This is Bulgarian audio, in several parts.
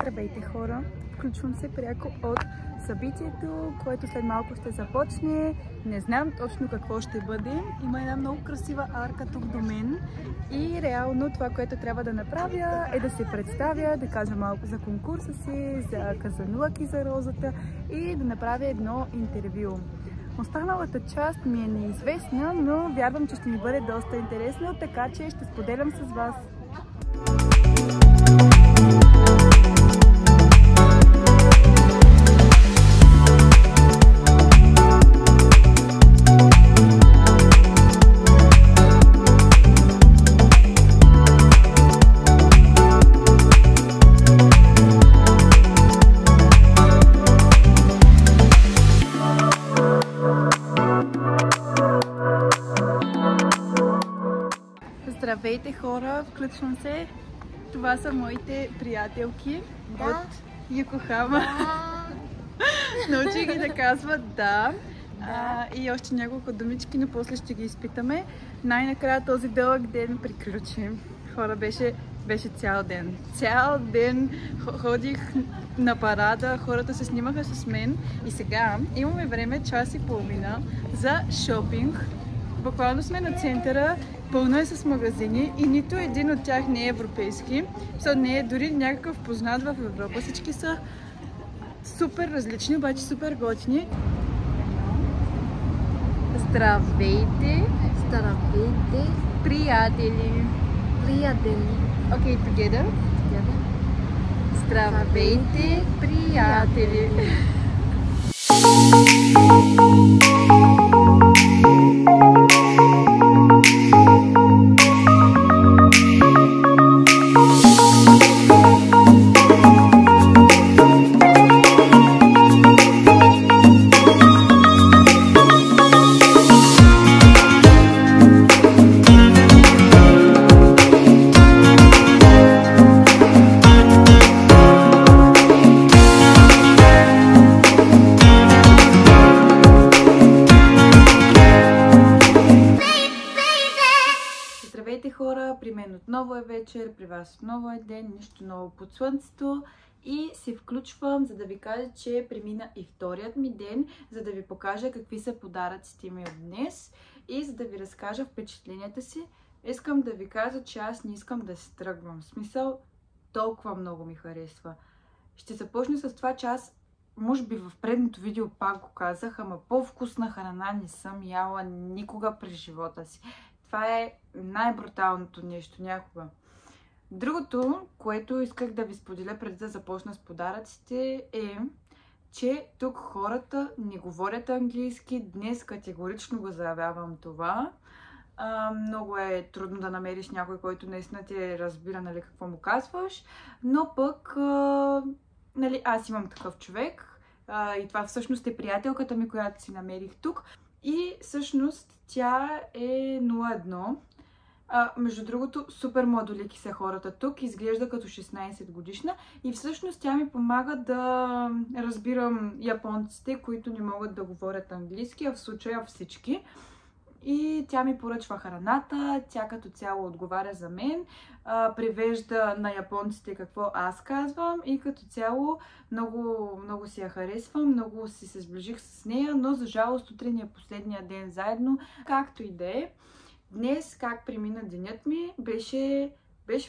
Здравейте хора! Включвам се пряко от събитието, което след малко ще започне. Не знам точно какво ще бъде. Има една много красива арка тук до мен и реално това, което трябва да направя е да се представя, да кажа малко за конкурса си, за казанлък и за розата и да направя едно интервю. Останалата част ми е неизвестна, но вярвам, че ще ми бъде доста интересно, така че ще споделям с вас. Здравейте хора, включвам се. Това са моите приятелки от Йокохама. Научих ги да казват да. И още няколко думички, но после ще ги изпитаме. Най-накрая този дълъг ден приключи. Хора, беше цял ден. Цял ден ходих на парада, хората се снимаха с мен и сега имаме време час и половина за шопинг. Буквално сме на центъра, пълно е с магазини и нито един от тях не е европейски. Не е дори някакъв познат в Европа. Всички са супер различни, обаче супер готини. Здравейте! Здравейте! Приятели! Приятели! Okay, together. Здравейте, приятели! Здравейте хора, при мен отново е вечер, при вас отново е ден, нищо ново под слънцето и се включвам, за да ви кажа, че премина и вторият ми ден, за да ви покажа какви са подаръците ми от днес и за да ви разкажа впечатленията си. Искам да ви кажа, че аз не искам да се тръгвам. В смисъл, толкова много ми харесва. Ще започна с това, че аз, може би в предното видео пак го казах, ама по-вкусна храна не съм яла никога през живота си. Това е най-бруталното нещо някога. Другото, което исках да ви споделя преди да започна с подаръците е, че тук хората не говорят английски. Днес категорично го заявявам това. Много е трудно да намериш някой, който наистина те разбира, нали, какво му казваш. Но пък, нали, аз имам такъв човек. И това всъщност е приятелката ми, която си намерих тук. И всъщност тя е 01. Между другото, супер младолики са хората тук. Изглежда като 16 годишна. И всъщност тя ми помага да разбирам японците, които не могат да говорят английски, а в случая всички. И тя ми поръчва храната, тя като цяло отговаря за мен, превежда на японците какво аз казвам и като цяло много си я харесвам, много си се сближих с нея, но за жалост утре ни е последния ден заедно, както и да е. Днес как премина денят ми беше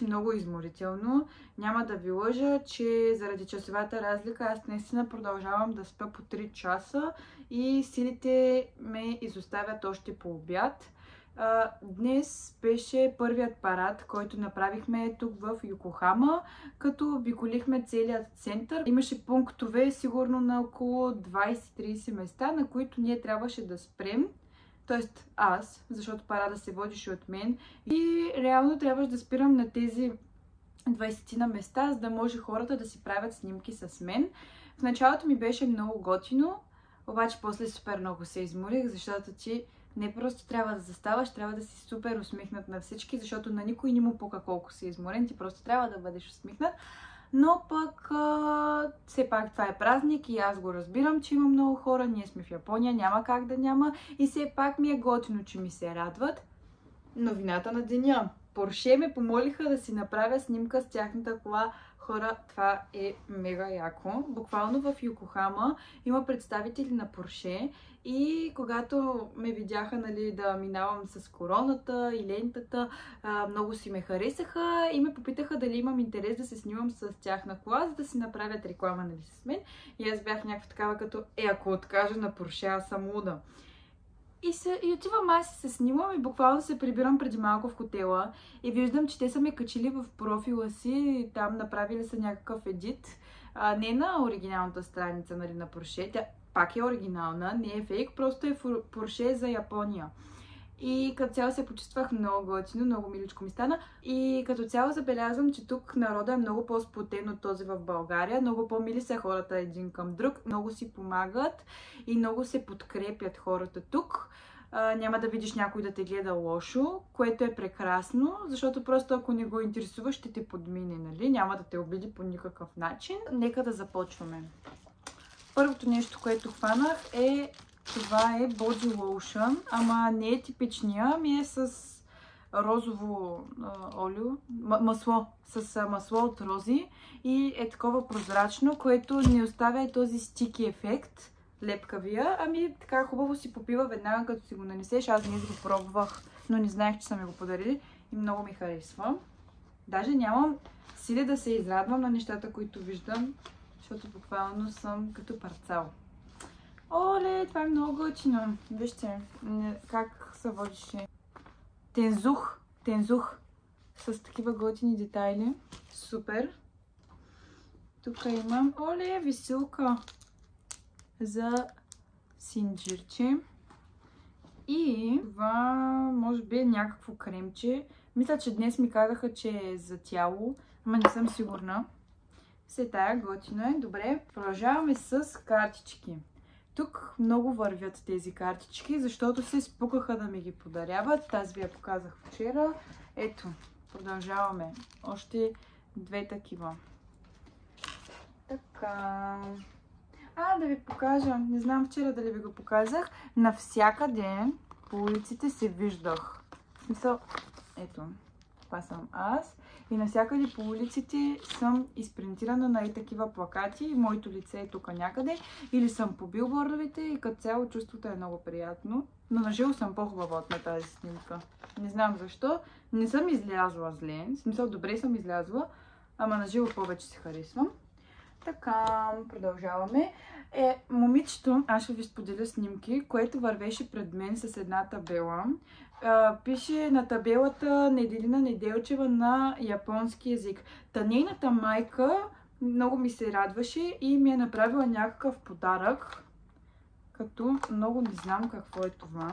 много изморително. Няма да ви лъжа, че заради часовата разлика аз наистина продължавам да спя по 3 часа и силите ме изоставят още по обяд. Днес беше първият парад, който направихме тук в Йокохама, като обиколихме целият център. Имаше пунктове сигурно на около 20-30 места, на които ние трябваше да спрем. Тоест аз, защото парада се водише от мен и реално трябваше да спирам на тези 20 на места, за да може хората да си правят снимки с мен. В началото ми беше много готино, обаче после супер много се изморих, защото ти не просто трябва да заставаш, трябва да си супер усмихнат на всички, защото на никой не му пука колко си изморен, ти просто трябва да бъдеш усмихнат. Но пък все пак това е празник и аз го разбирам, че има много хора, ние сме в Япония, няма как да няма и все пак ми е готино, че ми се радват. Новината на деня. Порше ме помолиха да си направя снимка с тяхната кола. Хора, това е мега яко. Буквално в Йокохама има представители на Порше и когато ме видяха, нали, да минавам с короната и лентата, много си ме харесаха и ме попитаха дали имам интерес да се снимам с тяхна кола, за да си направят реклама, нали, с мен. И аз бях някаква такава като, ако откажа на Порше, аз съм луда. И отивам аз и се снимам и буквално се прибирам преди малко в хотела и виждам, че те са ме качили в профила си и там направили са някакъв едит. Не на оригиналната страница, нали, на Порше, тя пак е оригинална, не е фейк, просто е Порше за Япония. И като цяло се почувствах много готино, много миличко ми стана. И като цяло забелязвам, че тук народа е много по-сплотен от този в България. Много по-мили са хората един към друг. Много си помагат и много се подкрепят хората тук. Няма да видиш някой да те гледа лошо, което е прекрасно, защото просто ако не го интересува, ще те подмине, нали? Няма да те обиди по никакъв начин. Нека да започваме. Първото нещо, което хванах е... Това е Body Lotion, ама не е типичния, ми е с розово олио, масло, с масло от рози и е такова прозрачно, което не оставя и този стики ефект, лепкавия, ами така хубаво си попива веднага като си го нанесеш. Аз днес го пробвах, но не знаех, че са ми го подарили и много ми харесва. Даже нямам сили да се израдвам на нещата, които виждам, защото буквално съм като парцал. Оле, това е много готино. Вижте как се водише. Тензух. С такива готини детайли. Супер. Тук имам, оле, висилка за синджирче. И това може би е някакво кремче. Мисля, че днес ми казаха, че е за тяло, ама не съм сигурна. Все тая готино е. Добре, продължаваме с картички. Тук много вървят тези картички, защото се спукаха да ми ги подаряват. Тази ви я показах вчера. Ето, продължаваме. Още две такива. Така. Да ви покажа. Не знам вчера дали ви го показах. Навсякъде по улиците се виждах. В смисъл, ето, това съм аз. И навсякъде по улиците съм изпринтирана на и такива плакати. Моето лице е тук някъде. Или съм по билбордовете и като цяло чувството е много приятно. Но наживо съм по-хубава от на тази снимка. Не знам защо. Не съм излязла зле. В смисъл, добре съм излязла. Ама наживо повече се харесвам. Така, продължаваме. Момичето, аз ще ви споделя снимки, което вървеше пред мен с една табела. Пише на табелата Неделина Неделчева на японски език. Та нейната майка много ми се радваше и ми е направила някакъв подарък. Като много не знам какво е това.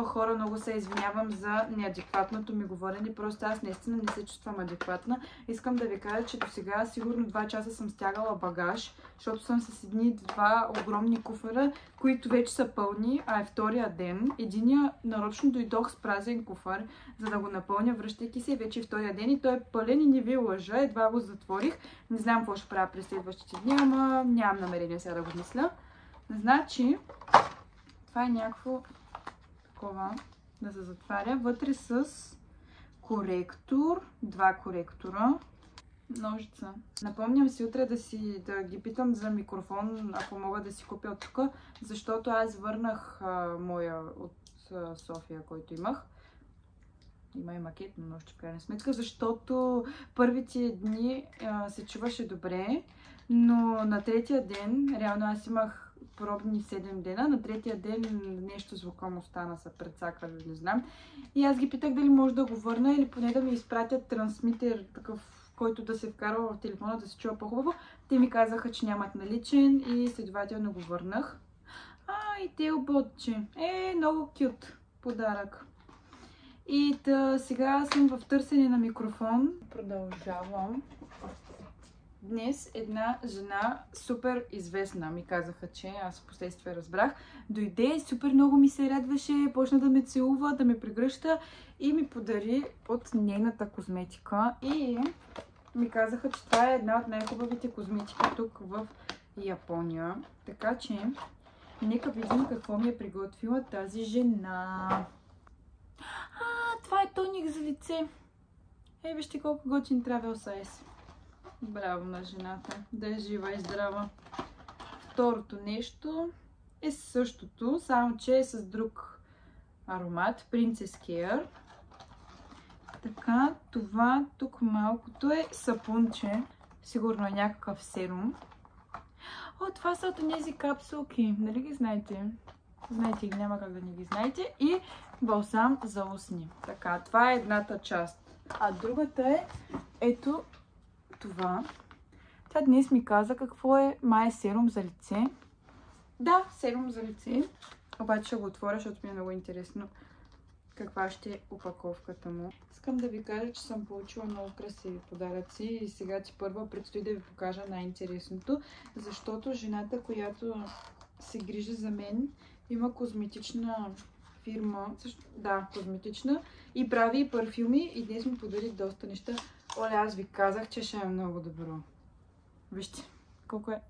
Хора, много се извинявам за неадекватното ми говорене, просто аз наистина не се чувствам адекватна. Искам да ви кажа, че до сега сигурно 2 часа съм стягала багаж, защото съм с два огромни куфара, които вече са пълни, а е втория ден. Единия нарочно дойдох с празен куфар, за да го напълня, връщайки се, вече втория ден и той е пълен и не ви лъжа, едва го затворих. Не знам какво ще правя през следващите дни, ама нямам намерение сега да го мисля. Значи, това е някакво да се затваря. Вътре с коректор, 2 коректора, ножица. Напомням си утре да ги питам за микрофон, ако мога да си купя от тук, защото аз върнах моя от София, който имах. Има и макетно ножче в крайна сметка, защото първите дни се чуваше добре, но на третия ден, реално аз имах пробни 7 дена, на третия ден нещо звука му стана, се прецаква, не знам. И аз ги питах дали може да го върна или поне да ми изпратят трансмитер, такъв, който да се вкарва в телефона, да се чува по-хубаво. Те ми казаха, че нямат наличен и следователно го върнах. И тейлботче. Много кют подарък. И сега съм в търсене на микрофон. Продължавам. Днес една жена, супер известна, ми казаха, че аз в последствие разбрах, дойде, супер много ми се радваше, почна да ме целува, да ме прегръща и ми подари от нейната козметика. И ми казаха, че това е една от най-хубавите козметики тук в Япония. Така че, нека видим какво ми е приготвила тази жена. Това е тоник за лице. Вижте колко готин travel size. Браво на жената. Да е жива и здрава. Второто нещо е същото, само че е с друг аромат. Princess Care. Така, това тук малкото е сапунче. Сигурно е някакъв серум. Това са от тези капсулки. Нали ги знаете? Знаете ги, няма как да не ги знаете. И балсам за устни. Така, това е едната част. А другата е ето това. Тя днес ми каза какво е май серум за лице. Да, серум за лице. Обаче ще го отворя, защото ми е много интересно каква ще е опаковката му. Искам да ви кажа, че съм получила много красиви подаръци и сега ти първа предстои да ви покажа най-интересното, защото жената, която се грижи за мен, има козметична фирма, да, козметична, и прави и парфюми, и днес ми подари доста неща. Оля, аз ви казах, че ще е много добро. Вижте колко е.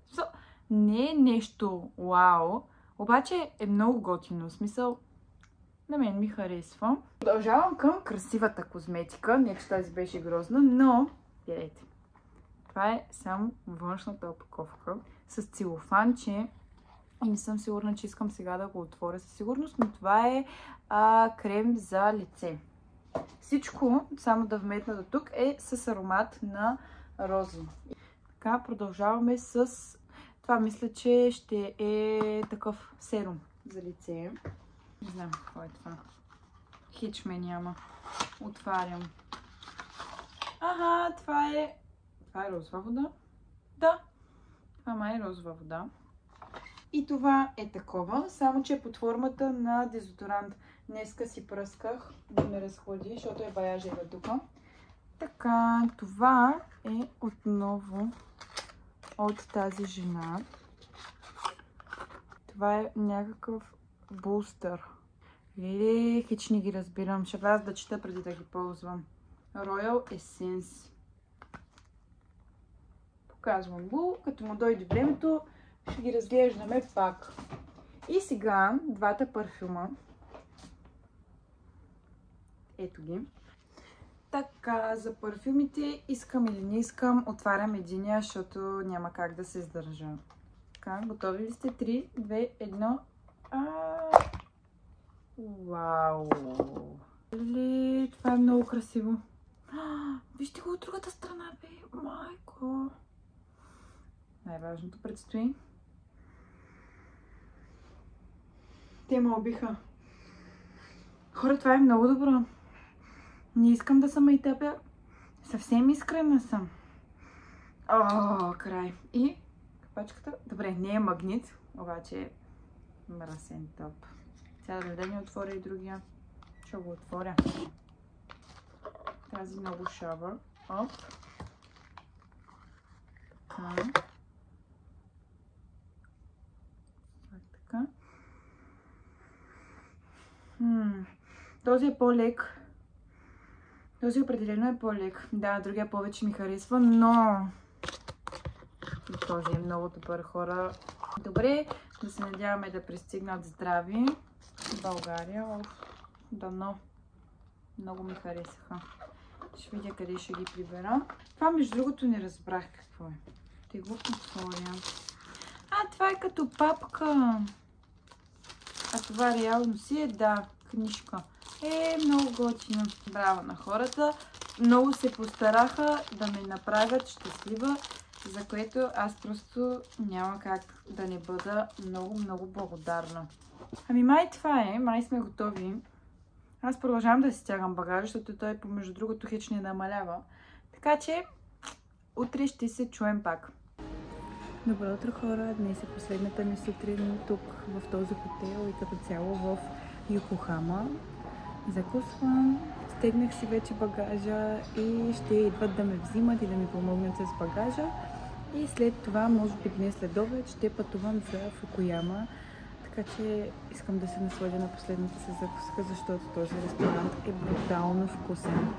Не е нещо вау, обаче е много готино. В смисъл, на мен ми харесва. Продължавам към красивата козметика. Не, че тази беше грозна, но гледайте. Това е само външната опаковка с целофанче. И не съм сигурна, че искам сега да го отворя със сигурност, но това е крем за лице. Всичко, само да вметна до тук, е с аромат на рози. Така, продължаваме с... Това мисля, че ще е такъв серум за лице. Не знам какво е това. Хич ме няма. Отварям. Ага, това е розова вода. Да, това май е розова вода. И това е такова, само че е под формата на дезодорант. Днеска си пръсках да ме разхлади, защото е бая жега тук. Така, това е отново от тази жена. Това е някакъв бустър. Или хич не ги разбирам. Ще вляза да чета преди да ги ползвам. Royal Essence. Показвам го. Като му дойде времето, ще ги разглеждаме пак. И сега двата парфюма. Ето ги. Така, за парфюмите искам или не искам, отварям единия, защото няма как да се издържа. Така, готови ли сте? 3, 2, 1. Вау! Това е много красиво. Вижте го от другата страна, бе! Майко! Най-важното предстои. Те ме убиха. Хора, това е много добро. Не искам да съм майтапя. Съвсем искрена съм. Край. И капачката. Добре, не е магнит, обаче е мръсен топ. Сега да ми отворя и другия. Ще го отворя. Тази много шавър. Оп. Така. Този е по-лек. Този определено е по-лек. Да, другия повече ми харесва, но и този е много добър, хора. Добре, да се надяваме да пристигнат здрави в България. Дано. Много ми харесаха. Ще видя къде ще ги прибера. Това, между другото, не разбрах какво е. Те го отворя. Това е като папка. А това реално си е, да, книжка. Много готино. Браво на хората. Много се постараха да ме направят щастлива, за което аз просто няма как да не бъда много благодарна. Май това е. Май сме готови. Аз продължавам да си стягам багажа, защото той помежду другото хич не намалява. Така че утре ще се чуем пак. Добро утро, хора! Днес е последната ми сутрин тук в този хотел и като цяло в Йокохама. Закусвам, стегнах си вече багажа и ще идват да ме взимат и да ми помогнат с багажа. И след това, може би днес след обед, ще пътувам за Фукуяма. Така че искам да се насладя на последната си закуска, защото този ресторант е брутално вкусен.